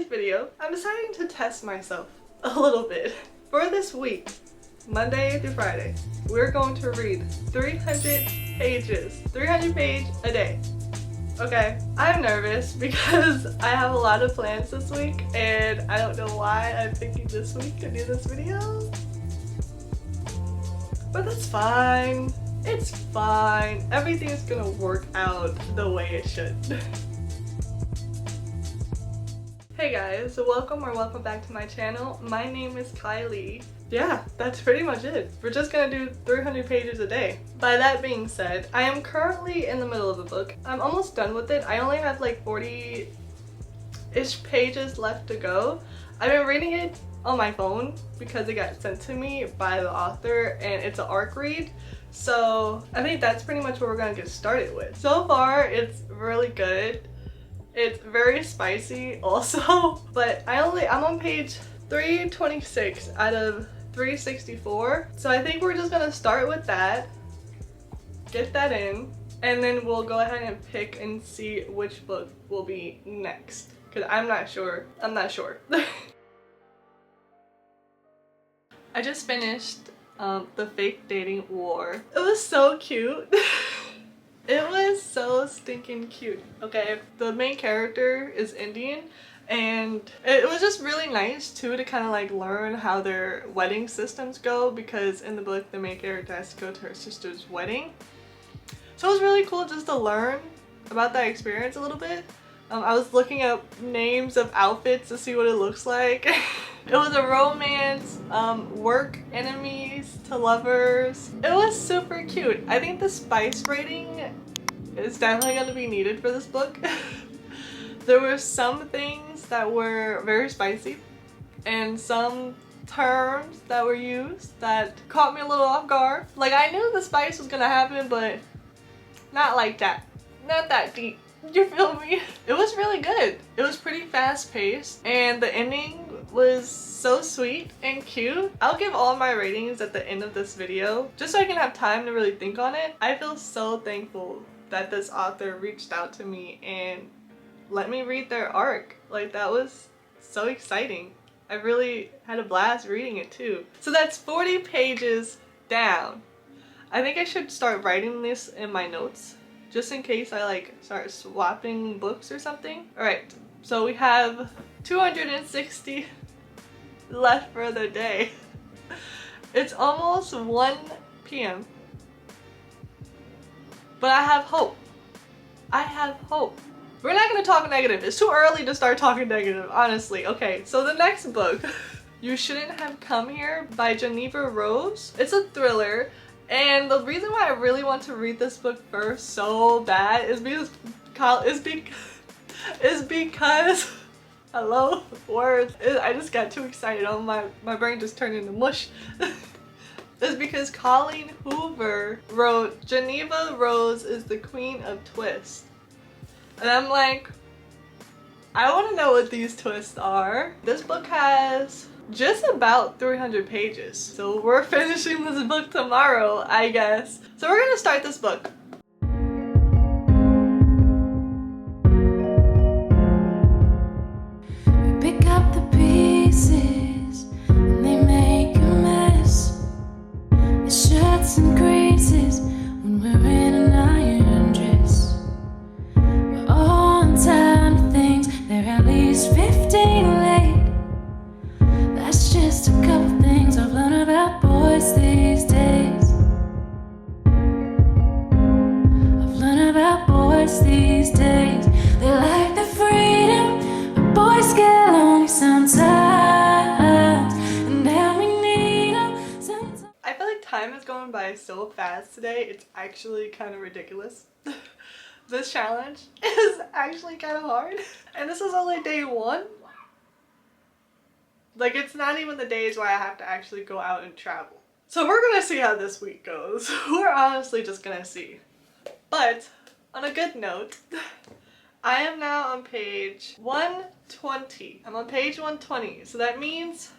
today's video, I'm deciding to test myself a little bit. For this week, Monday through Friday, we're going to read 300 pages, 300 pages a day. Okay, I'm nervous because I have a lot of plans this week and I don't know why I'm picking this week to do this video. But that's fine. It's fine. Everything's gonna work out the way it should. Hey guys, welcome back to my channel. My name is Kylie. Yeah, that's pretty much it. We're just gonna do 300 pages a day. By that being said, I am currently in the middle of a book. I'm almost done with it. I only have like 40-ish pages left to go. I've been reading it on my phone because it got sent to me by the author and it's an ARC read. So I think that's pretty much what we're gonna get started with. So far, it's really good. It's very spicy also, but I'm on page 326 out of 364. So I think we're just gonna start with that, get that in, and then we'll go ahead and pick and see which book will be next. Cause I'm not sure. I just finished The Fake Dating War. It was so cute. It was so stinking cute. Okay, the main character is Indian and it was just really nice too to kind of like learn how their wedding systems go, because in the book the main character has to go to her sister's wedding. So it was really cool just to learn about that experience a little bit. I was looking up names of outfits to see what it looks like. It was a romance, work enemies to lovers. It was super cute. I think the spice rating is definitely going to be needed for this book. There were some things that were very spicy and some terms that were used that caught me a little off guard. Like, I knew the spice was going to happen, but not like that. Not that deep. You feel me? It was really good. It was pretty fast paced and the ending was so sweet and cute. I'll give all my ratings at the end of this video just so I can have time to really think on it. I feel so thankful that this author reached out to me and let me read their arc. Like, that was so exciting. I really had a blast reading it too. So that's 40 pages down. I think I should start writing this in my notes, just in case I like start swapping books or something. Alright, so we have 260 left for the day. It's almost 1 p.m. But I have hope. I have hope. We're not gonna talk negative. It's too early to start talking negative, honestly. Okay, so the next book, You Shouldn't Have Come Here by Geneva Rose. It's a thriller. And the reason why I really want to read this book first so bad is because hello, words. I just got too excited. Oh, my brain just turned into mush. It's because Colleen Hoover wrote Geneva Rose is the Queen of Twists. And I'm like, I want to know what these twists are. This book has just about 300 pages. So we're finishing this book tomorrow, I guess. So we're gonna start this book. We pick up the pieces and they make a mess. It shirts and creases when we're in an iron dress. We're on time to things, they're at least 15 late. That's just a couple things I've learned about boys these days. I've learned about boys these days. They like the freedom, but boys get lonely sometimes. And now we need them sometimes. I feel like time is going by so fast today. It's actually kind of ridiculous. This challenge is actually kind of hard. And this is only day 1. Like, it's not even the days where I have to actually go out and travel. So we're gonna see how this week goes. We're honestly just gonna see. But on a good note, I am now on page 120. I'm on page 120. So that means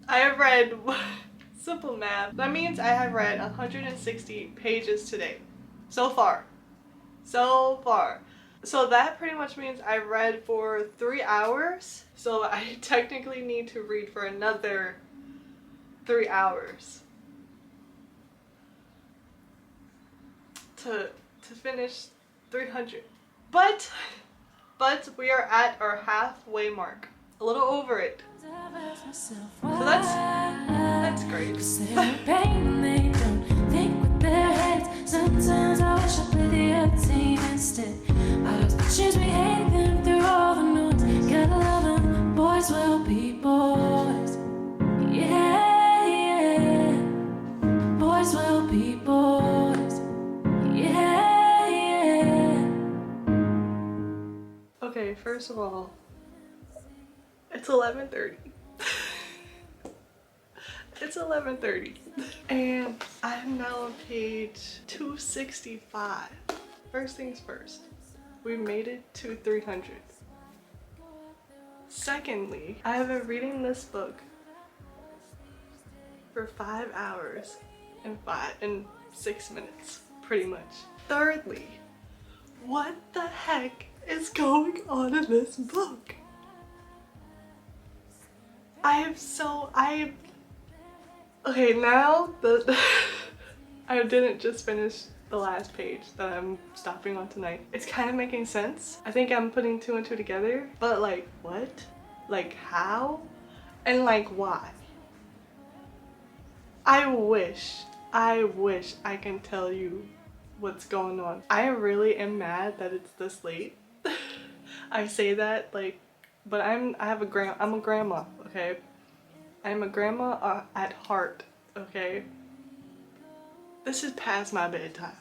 I have read, simple math, that means I have read 160 pages today. So far. So that pretty much means I read for 3 hours. So I technically need to read for another 3 hours to finish 300. But we are at our halfway mark. A little over it. So that's great. Sometimes I wish I played the other team instead. I was pictures we hate them through all the notes. Gotta love them, boys will be boys. Yeah, yeah. Boys will be boys. Yeah, yeah. Okay, first of all, it's 11:30. It's 11:30 and I'm now on page 265. First things first, we made it to 300. Secondly, I have been reading this book for 5 hours and 6 minutes, pretty much. Thirdly, what the heck is going on in this book? Okay, now I didn't just finish the last page that I'm stopping on tonight. It's kind of making sense. I think I'm putting 2 and 2 together, but like what? Like how? And like why? I wish I can tell you what's going on. I really am mad that it's this late. I say that like, but I'm a grandma, okay? I'm a grandma at heart, okay? This is past my bedtime.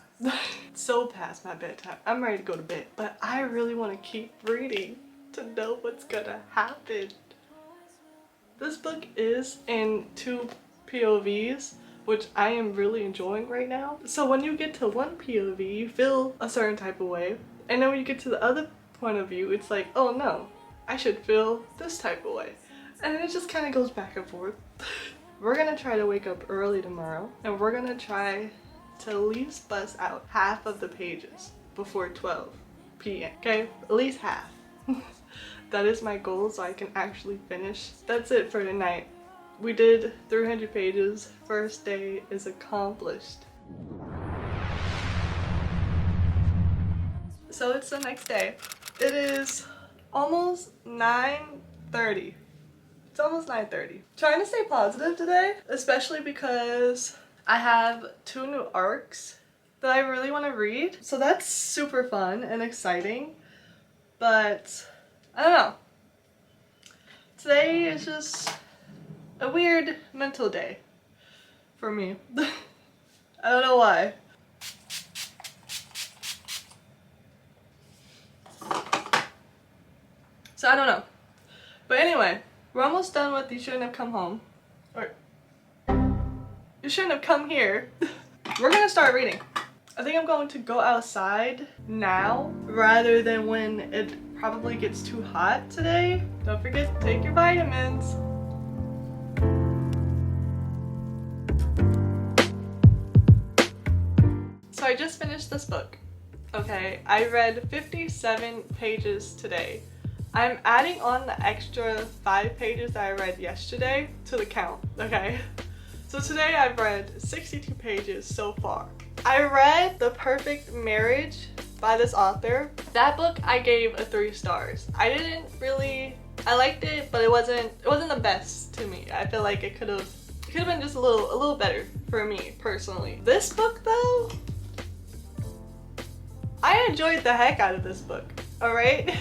So past my bedtime. I'm ready to go to bed. But I really want to keep reading to know what's gonna happen. This book is in 2 POVs, which I am really enjoying right now. So when you get to one POV, you feel a certain type of way. And then when you get to the other point of view, it's like, oh no, I should feel this type of way. And it just kind of goes back and forth. We're gonna try to wake up early tomorrow and we're gonna try to at least bust out half of the pages before 12 p.m. Okay, at least half. That is my goal, so I can actually finish. That's it for tonight. We did 300 pages. First day is accomplished. So it's the next day. It is almost 9:30. It's almost 9:30. Trying to stay positive today, especially because I have 2 new arcs that I really want to read. So that's super fun and exciting. But I don't know. Today is just a weird mental day for me. I don't know why. So I don't know. But anyway, we're almost done with You Shouldn't Have Come Home. Or You Shouldn't Have Come Here. We're gonna start reading. I think I'm going to go outside now rather than when it probably gets too hot today. Don't forget to take your vitamins. So I just finished this book. Okay, I read 57 pages today. I'm adding on the extra 5 pages that I read yesterday to the count, okay? So today I've read 62 pages so far. I read The Perfect Marriage by this author. That book I gave a 3 stars. I liked it, but it wasn't the best to me. I feel like it could have been just a little better for me personally. This book though, I enjoyed the heck out of this book, alright?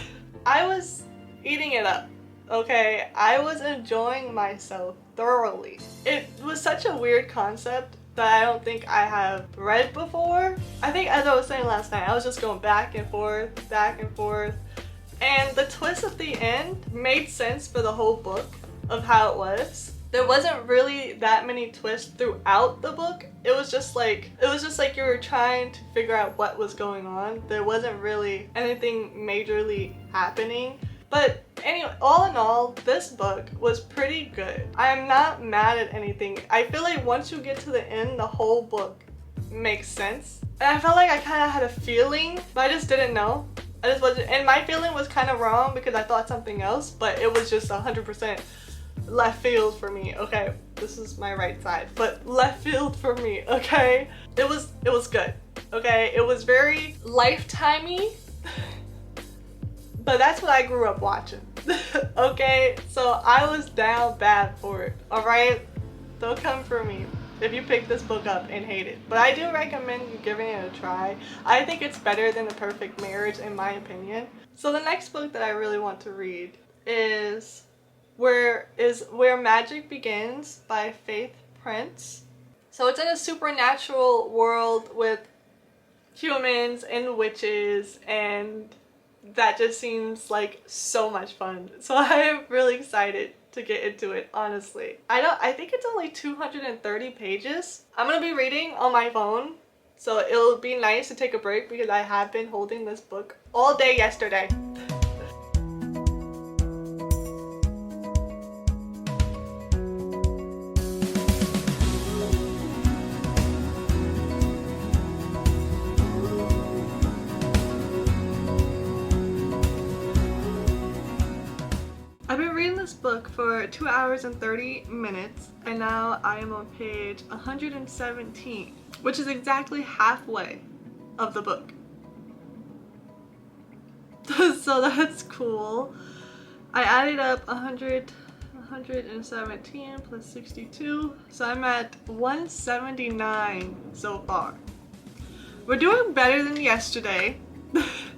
I was eating it up, okay? I was enjoying myself thoroughly. It was such a weird concept that I don't think I have read before. I think, as I was saying last night, I was just going back and forth, and the twist at the end made sense for the whole book of how it was. There wasn't really that many twists throughout the book. It was just like you were trying to figure out what was going on. There wasn't really anything majorly happening. But anyway, all in all, this book was pretty good. I am not mad at anything. I feel like once you get to the end, the whole book makes sense. And I felt like I kind of had a feeling, but I just didn't know. I just wasn't, and my feeling was kind of wrong because I thought something else, but it was just 100% left field for me. Okay, this is my right side, but left field for me. Okay, it was good. Okay, it was very Lifetimey, but that's what I grew up watching. Okay, so I was down bad for it. All right, don't come for me if you pick this book up and hate it, but I do recommend you giving it a try. I think it's better than The Perfect Marriage in my opinion. So the next book that I really want to read is Where Magic Begins by Faith Prince. So it's in a supernatural world with humans and witches, and that just seems like so much fun. So I'm really excited to get into it, honestly. I think it's only 230 pages. I'm gonna be reading on my phone, so it'll be nice to take a break because I have been holding this book all day yesterday. I've been reading this book for 2 hours and 30 minutes, and now I am on page 117, which is exactly halfway of the book. So that's cool. I added up 117 plus 62, so I'm at 179 so far. We're doing better than yesterday.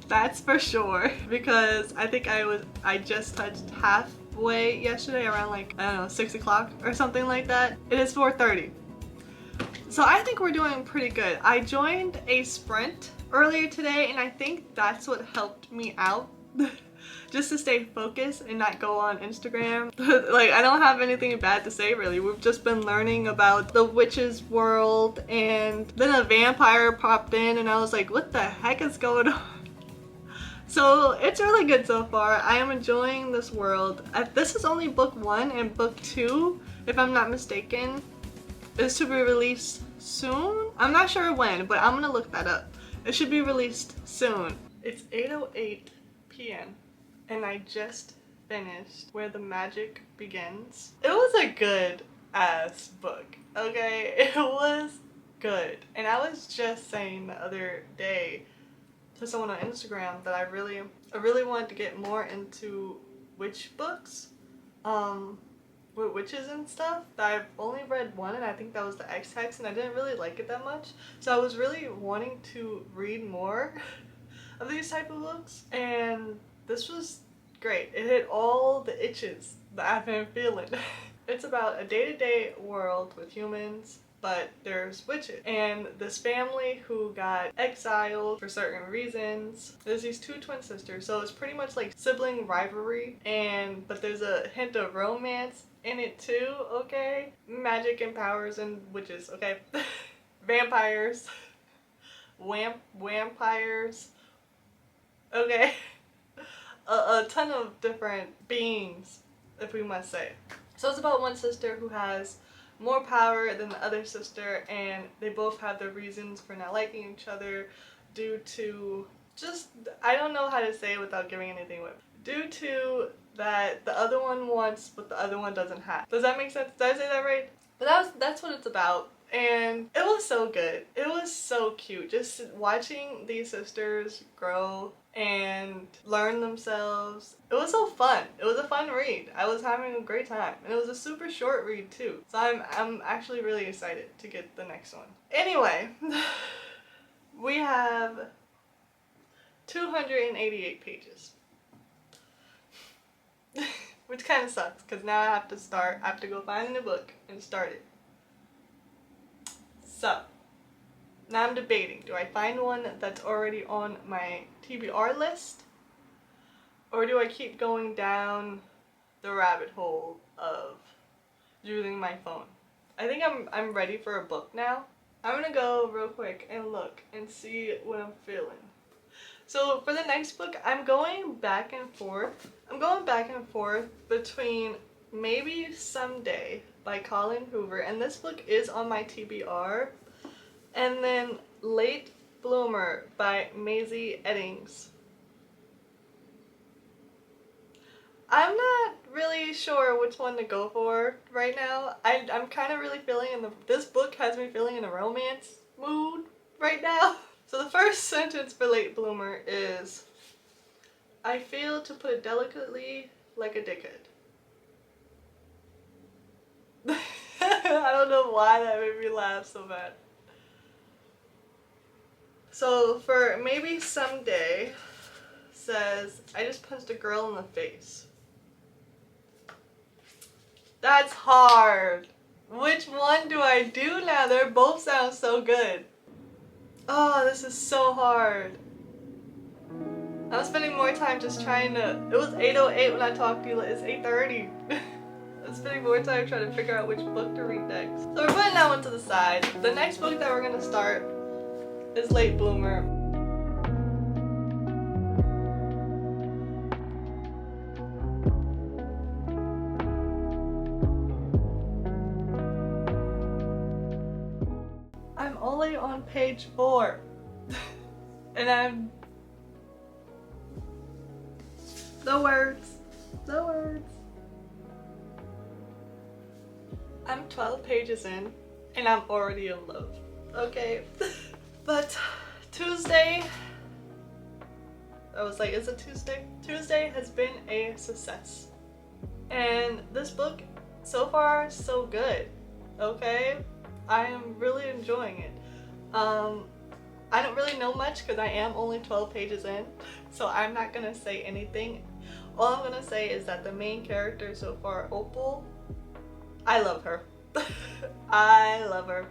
That's for sure, because I think I just touched halfway yesterday around like, I don't know, 6 o'clock or something like that. It is 4:30. So I think we're doing pretty good. I joined a sprint earlier today, and I think that's what helped me out. Just to stay focused and not go on Instagram. Like, I don't have anything bad to say really. We've just been learning about the witch's world, and then a vampire popped in and I was like, what the heck is going on? So it's really good so far. I am enjoying this world. This is only book 1, and book 2, if I'm not mistaken, is to be released soon. I'm not sure when, but I'm gonna look that up. It should be released soon. It's 8:08 p.m. and I just finished Where the Magic Begins. It was a good ass book, okay? It was good. And I was just saying the other day to someone on Instagram that I really wanted to get more into witch books, with witches and stuff. I've only read one, and I think that was the X-Hex, and I didn't really like it that much. So I was really wanting to read more of these type of books, and this was great. It hit all the itches that I've been feeling. It's about a day-to-day world with humans, but there's witches, and this family who got exiled for certain reasons. There's these 2 twin sisters, so it's pretty much like sibling rivalry, but there's a hint of romance in it too, okay? Magic and powers and witches, okay? Vampires. Vampires. Okay? A ton of different beings, if we must say. So it's about one sister who has more power than the other sister, and they both have their reasons for not liking each other due to just, I don't know how to say it without giving anything away. Due to that the other one wants what the other one doesn't have. Does that make sense? Did I say that right? But that's what it's about. And it was so good. It was so cute. Just watching these sisters grow and learn themselves. It was so fun. It was a fun read. I was having a great time. And it was a super short read too. So I'm actually really excited to get the next one. Anyway, we have 288 pages. Which kind of sucks, because now I have to go find a new book and start it. So, now I'm debating, do I find one that's already on my TBR list? Or do I keep going down the rabbit hole of using my phone? I think I'm ready for a book now. I'm gonna go real quick and look and see what I'm feeling. So for the next book, I'm going back and forth. I'm going back and forth between Maybe Someday by Colin Hoover, and this book is on my TBR, and then Late Bloomer by Maisie Eddings. I'm not really sure which one to go for right now. I'm kind of really feeling this book has me feeling in a romance mood right now. So the first sentence for Late Bloomer is, I feel, to put it delicately, like a dickhead. I don't know why that made me laugh so bad. So for Maybe Someday says, I just punched a girl in the face. That's hard. Which one do I do now? They both sound so good. Oh, this is so hard. I'm spending more time just trying to... It was 8:08 when I talked to you. It's 8:30. I'm spending more time trying to figure out which book to read next. So we're putting that one to the side. The next book that we're going to start is Late Bloomer. I'm only on page 4. And I'm... No words. No words. I'm 12 pages in and I'm already in love. Okay. But Tuesday, I was like, is it Tuesday? Tuesday has been a success. And this book, so far, so good. Okay? I am really enjoying it. I don't really know much because I am only 12 pages in, so I'm not gonna say anything. All I'm gonna say is that the main character so far, Opal, I love her. I love her.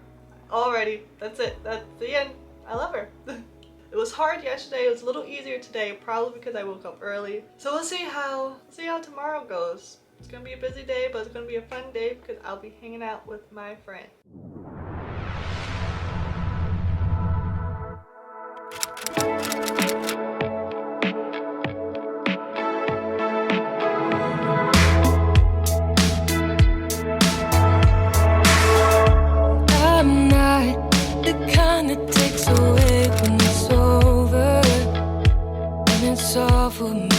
Already, that's it. That's the end. I love her. It was hard yesterday. It was a little easier today, probably because I woke up early. So we'll see how tomorrow goes. It's gonna be a busy day, but it's gonna be a fun day because I'll be hanging out with my friend. I'm not the kind that takes away when it's over, and it's all for me.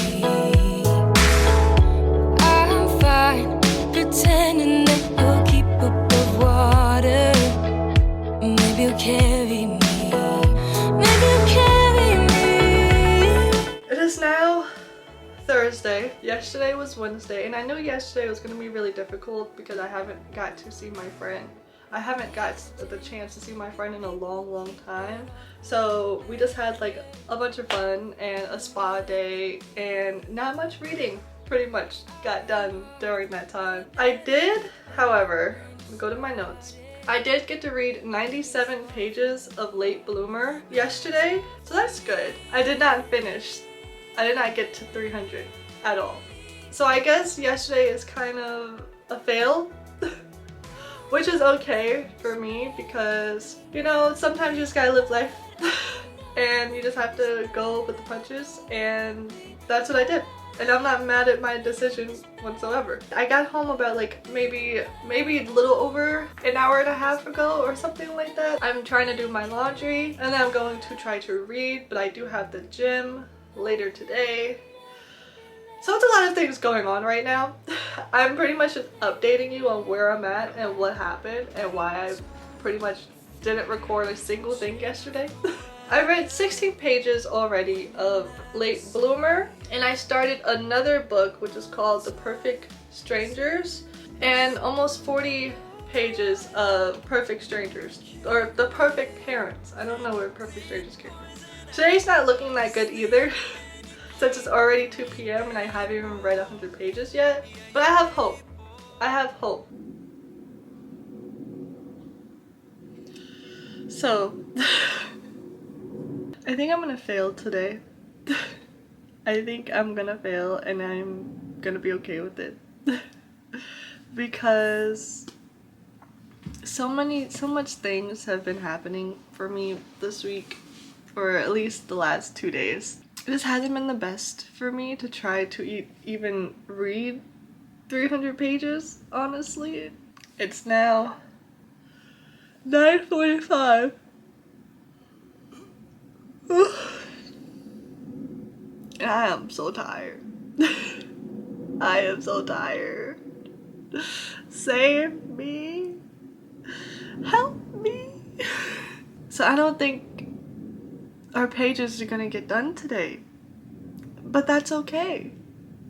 I'm fine pretending that you'll keep above water. Maybe you'll carry me. Maybe you'll carry me. It is now Thursday. Yesterday was Wednesday, and I knew yesterday was going to be really difficult because I haven't got to see my friend. I haven't got the chance to see my friend in a long time. So we just had like a bunch of fun and a spa day and not much reading pretty much got done during that time. I did, however, let me go to my notes. I did get to read 97 pages of Late Bloomer yesterday, so that's good. I did not finish. I did not get to 300 at all. So I guess yesterday is kind of a fail. Which is okay for me because, you know, sometimes you just gotta live life and you just have to go with the punches, and that's what I did. And I'm not mad at my decision whatsoever. I got home about like maybe a little over an hour and a half ago or something like that. I'm trying to do my laundry and then I'm going to try to read, but I do have the gym later today. So it's a lot of things going on right now. I'm pretty much just updating you on where I'm at and what happened and why I pretty much didn't record a single thing yesterday. I read 16 pages already of Late Bloomer, and I started another book which is called The Perfect Strangers, and almost 40 pages of Perfect Strangers, or The Perfect Parents. I don't know where Perfect Strangers came from. Today's not looking that good either. Since it's already 2 p.m. and I haven't even read 100 pages yet. But I have hope. I have hope. So, I think I'm gonna fail today. I think I'm gonna fail and I'm gonna be okay with it. Because so much things have been happening for me this week, or at least the last 2 days. It just hasn't been the best for me to try to even read 300 pages, honestly. It's now 9:45. And I am so tired. I am so tired. Save me. Help me. So I don't think our pages are gonna get done today. But that's okay.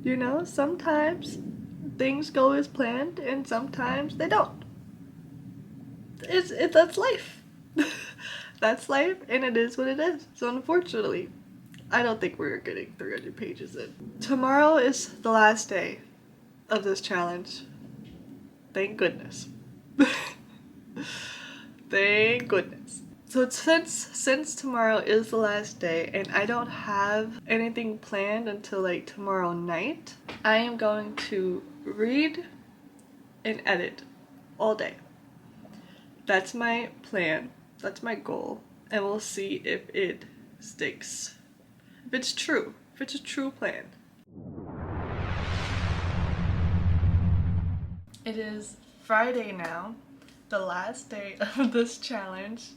You know, sometimes things go as planned and sometimes they don't. That's life. That's life and it is what it is. So unfortunately, I don't think we're getting 300 pages in. Tomorrow is the last day of this challenge. Thank goodness. Thank goodness. So since tomorrow is the last day and I don't have anything planned until like tomorrow night, I am going to read and edit all day. That's my plan. That's my goal. And we'll see if it sticks. If it's true. If it's a true plan. It is Friday now, the last day of this challenge,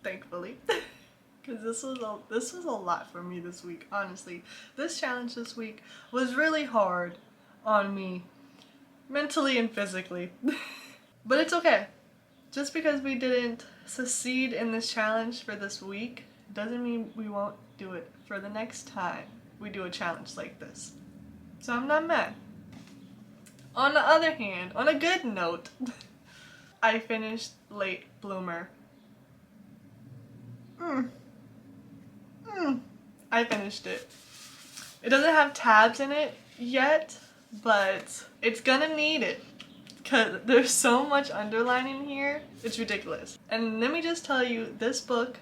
thankfully, because this was a lot for me this week. Honestly, this challenge this week was really hard on me, mentally and physically, but it's okay. Just because we didn't succeed in this challenge for this week doesn't mean we won't do it for the next time we do a challenge like this. So I'm not mad. On the other hand, on a good note, I finished Late Bloomer. I finished it. It doesn't have tabs in it yet, but it's gonna need it. Because there's so much underlining here, it's ridiculous. And let me just tell you, this book,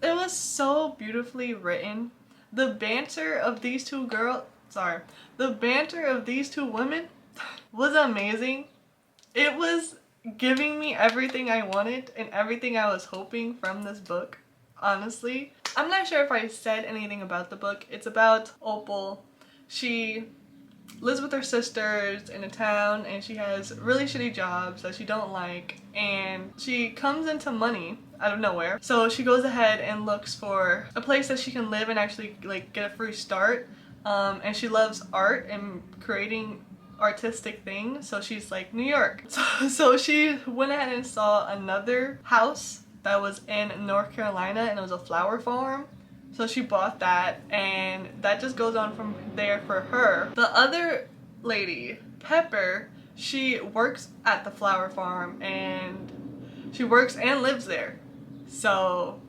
it was so beautifully written. The banter of these two women was amazing. It was giving me everything I wanted and everything I was hoping from this book, honestly. I'm not sure if I said anything about the book. It's about Opal. She lives with her sisters in a town and she has really shitty jobs that she don't like, and she comes into money out of nowhere. So she goes ahead and looks for a place that she can live and actually like get a free start. And she loves art and creating artistic things, so she's like, New York. So she went ahead and saw another house that was in North Carolina and it was a flower farm. So she bought that and that just goes on from there for her. The other lady, Pepper, she works at the flower farm and she works and lives there. So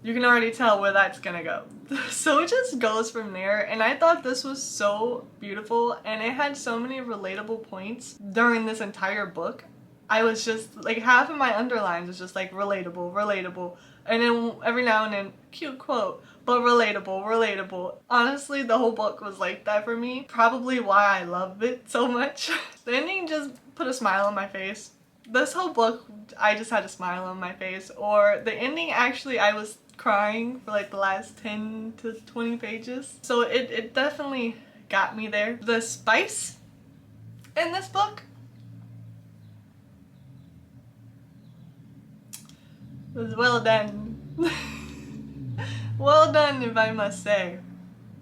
you can already tell where that's gonna go. So it just goes from there, and I thought this was so beautiful and it had so many relatable points during this entire book. I was just like, half of my underlines was just like relatable, relatable, and then every now and then cute quote, but relatable, relatable. Honestly, the whole book was like that for me. Probably why I love it so much. The ending just put a smile on my face. This whole book, I just had a smile on my face. Or the ending, actually, I was crying for like the last 10 to 20 pages. So it definitely got me there. The spice in this book was well done. Well done, if I must say.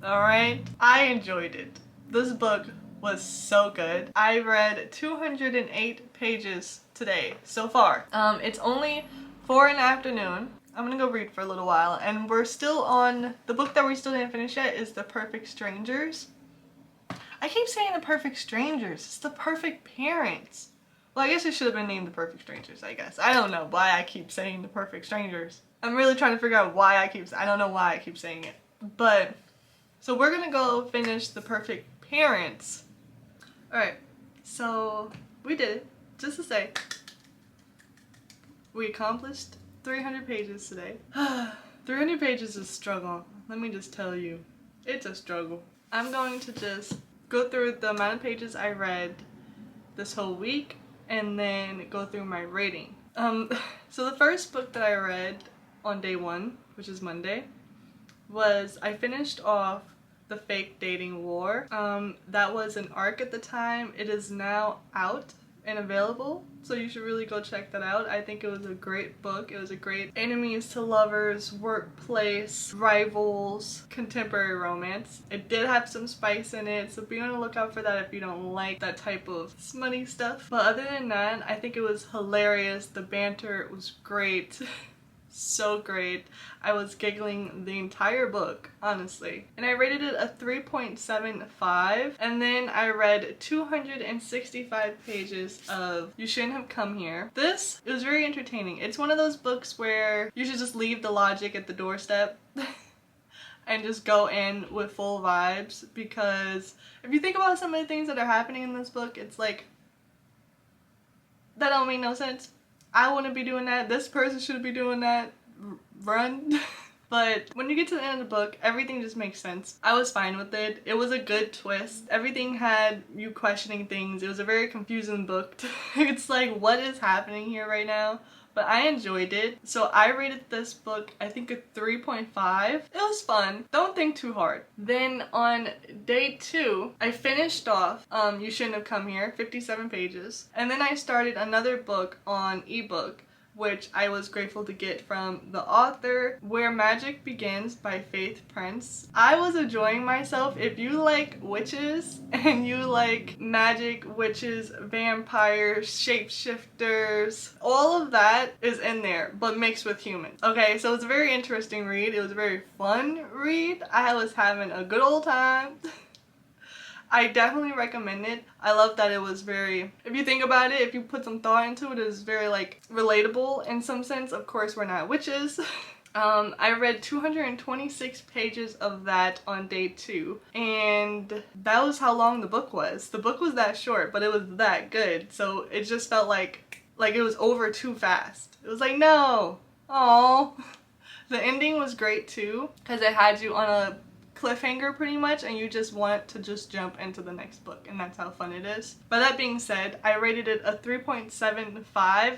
Alright? I enjoyed it. This book was so good. I read 208 pages today so far. It's only 4 in the afternoon. I'm gonna go read for a little while, and we're still on the book that we still didn't finish yet is The Perfect Strangers. I keep saying The Perfect Strangers. It's The Perfect Parents. Well, I guess it should have been named The Perfect Strangers, I guess. I don't know why I keep saying The Perfect Strangers. I'm really trying to figure out why I don't know why I keep saying it. But, so we're gonna go finish The Perfect Parents. Alright, so we did it. Just to say, we accomplished 300 pages today. 300 pages is a struggle. Let me just tell you, it's a struggle. I'm going to just go through the amount of pages I read this whole week and then go through my rating. So the first book that I read on day 1, which is Monday, was I finished off The Fake Dating War. That was an arc at the time. It is now out and available, so you should really go check that out. I think it was a great book. It was a great enemies to lovers, workplace, rivals, contemporary romance. It did have some spice in it, so be on the lookout for that if you don't like that type of smutty stuff. But other than that, I think it was hilarious. The banter was great. So great. I was giggling the entire book, honestly. And I rated it a 3.75. And then I read 265 pages of You Shouldn't Have Come Here. It was very entertaining. It's one of those books where you should just leave the logic at the doorstep and just go in with full vibes, because if you think about some of the things that are happening in this book, it's like, that don't make no sense. I wouldn't be doing that. This person should be doing that. Run. But when you get to the end of the book, everything just makes sense. I was fine with it. It was a good twist. Everything had you questioning things. It was a very confusing book. It's like, what is happening here right now? But I enjoyed it. So I rated this book, I think, a 3.5. It was fun. Don't think too hard. Then on day 2, I finished off You Shouldn't Have Come Here, 57 pages. And then I started another book on ebook, which I was grateful to get from the author, Where Magic Begins by Faith Prince. I was enjoying myself. If you like witches and you like magic, witches, vampires, shapeshifters, all of that is in there, but mixed with humans. Okay, so it's a very interesting read. It was a very fun read. I was having a good old time. I definitely recommend it. I love that it was very, if you think about it, if you put some thought into it, it's very like relatable in some sense. Of course, we're not witches. I read 226 pages of that on day 2, and that was how long the book was. The book was that short, but it was that good. So it just felt like it was over too fast. It was like, no. Aww. The ending was great too, because it had you on a cliffhanger pretty much, and you just want to just jump into the next book, and that's how fun it is. But that being said, I rated it a 3.75.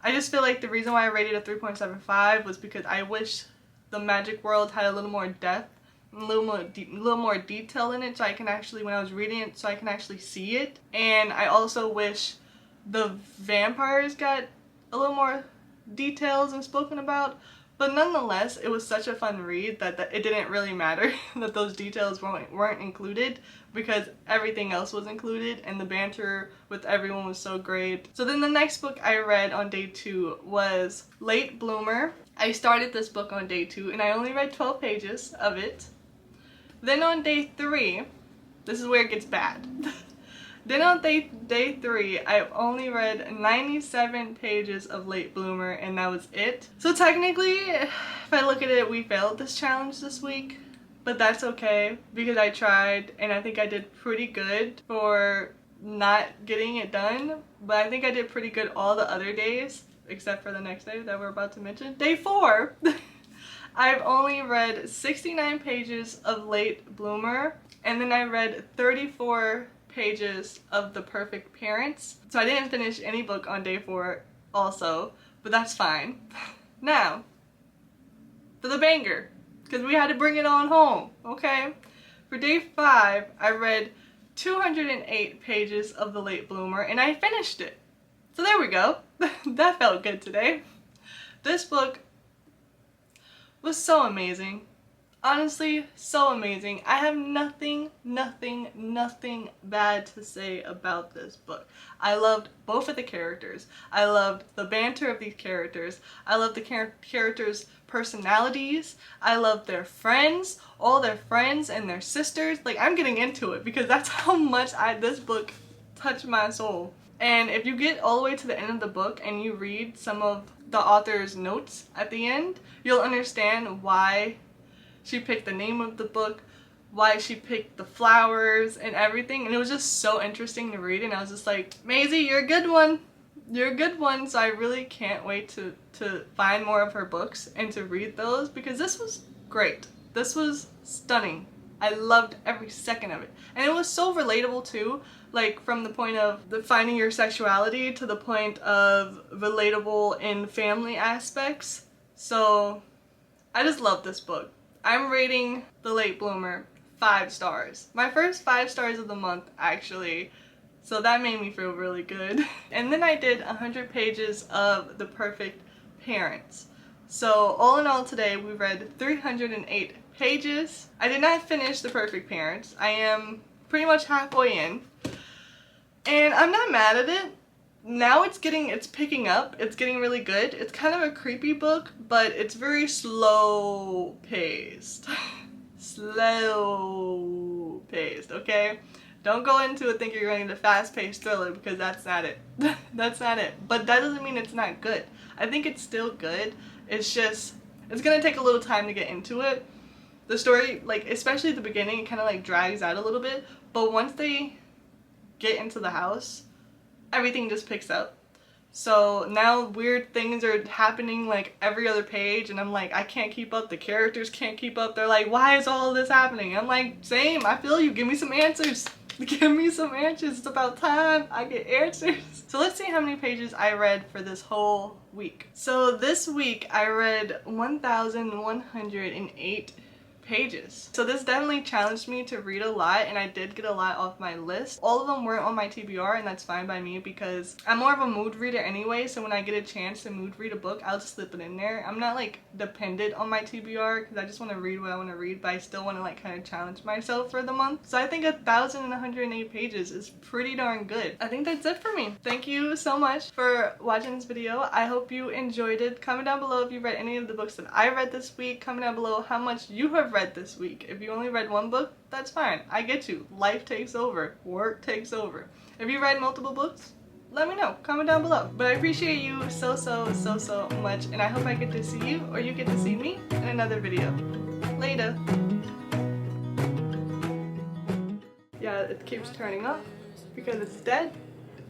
I just feel like the reason why I rated a 3.75 was because I wish the magic world had a little more depth, a little more detail in it, so I can actually, when I was reading it, so I can actually see it. And I also wish the vampires got a little more details and spoken about. But nonetheless, it was such a fun read that it didn't really matter that those details weren't included, because everything else was included and the banter with everyone was so great. So then the next book I read on day 2 was Late Bloomer. I started this book on day 2 and I only read 12 pages of it. Then on day 3, this is where it gets bad. Then on day 3, I only read 97 pages of Late Bloomer, and that was it. So technically, if I look at it, we failed this challenge this week, but that's okay because I tried, and I think I did pretty good for not getting it done, but I think I did pretty good all the other days, except for the next day that we're about to mention. Day 4! I've only read 69 pages of Late Bloomer, and then I read 34 pages of The Perfect Parents. So I didn't finish any book on day 4 also, but that's fine. Now, for the banger, because we had to bring it on home, okay? For day 5, I read 208 pages of The Late Bloomer, and I finished it. So there we go. That felt good today. This book was so amazing. Honestly, so amazing. I have nothing bad to say about this book. I loved both of the characters. I loved the banter of these characters. I loved the characters' personalities. I loved their friends, all their friends and their sisters. Like, I'm getting into it because that's how much this book touched my soul. And if you get all the way to the end of the book and you read some of the author's notes at the end, you'll understand why she picked the name of the book, why she picked the flowers and everything, and it was just so interesting to read, and I was just like, Maisie, you're a good one. You're a good one. So I really can't wait to find more of her books and to read those, because this was great. This was stunning. I loved every second of it. And it was so relatable too, like from the point of finding your sexuality to the point of relatable in family aspects. So I just love this book. I'm rating The Late Bloomer 5 stars. My first 5 stars of the month, actually. So that made me feel really good. And then I did 100 pages of The Perfect Parents. So all in all today we read 308 pages. I did not finish The Perfect Parents. I am pretty much halfway in. And I'm not mad at it. Now it's picking up. It's getting really good. It's kind of a creepy book, but it's very slow paced. Slow paced, okay? Don't go into it thinking you're going to fast-paced thriller because that's not it. That's not it. But that doesn't mean it's not good. I think it's still good. It's just, it's gonna take a little time to get into it. The story, like, especially at the beginning, it kind of like drags out a little bit. But once they get into the house, everything just picks up. So now weird things are happening like every other page and I'm like, I can't keep up, the characters can't keep up. They're like, why is all this happening? I'm like, same, I feel you, give me some answers. Give me some answers, it's about time I get answers. So let's see how many pages I read for this whole week. So this week I read 1,108 pages. So this definitely challenged me to read a lot, and I did get a lot off my list. All of them weren't on my TBR, and that's fine by me because I'm more of a mood reader anyway, so when I get a chance to mood read a book, I'll just slip it in there. I'm not like dependent on my TBR because I just want to read what I want to read, but I still want to like kind of challenge myself for the month. So I think 1,108 pages is pretty darn good. I think that's it for me. Thank you so much for watching this video. I hope you enjoyed it. Comment down below if you read any of the books that I read this week. Comment down below how much you have read this week. If you only read one book, that's fine. I get you. Life takes over. Work takes over. If you read multiple books, let me know. Comment down below. But I appreciate you so much, and I hope I get to see you or you get to see me in another video. Later. Yeah, it keeps turning off because it's dead.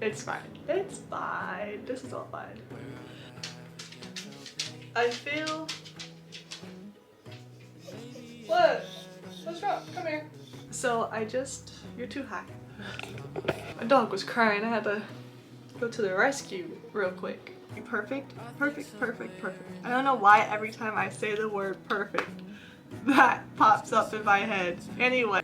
It's fine. It's fine. This is all fine. I feel... What? What's wrong? Come here. So you're too high. My dog was crying. I had to go to the rescue real quick. Perfect, perfect, perfect, perfect. I don't know why every time I say the word perfect, that pops up in my head. Anyway.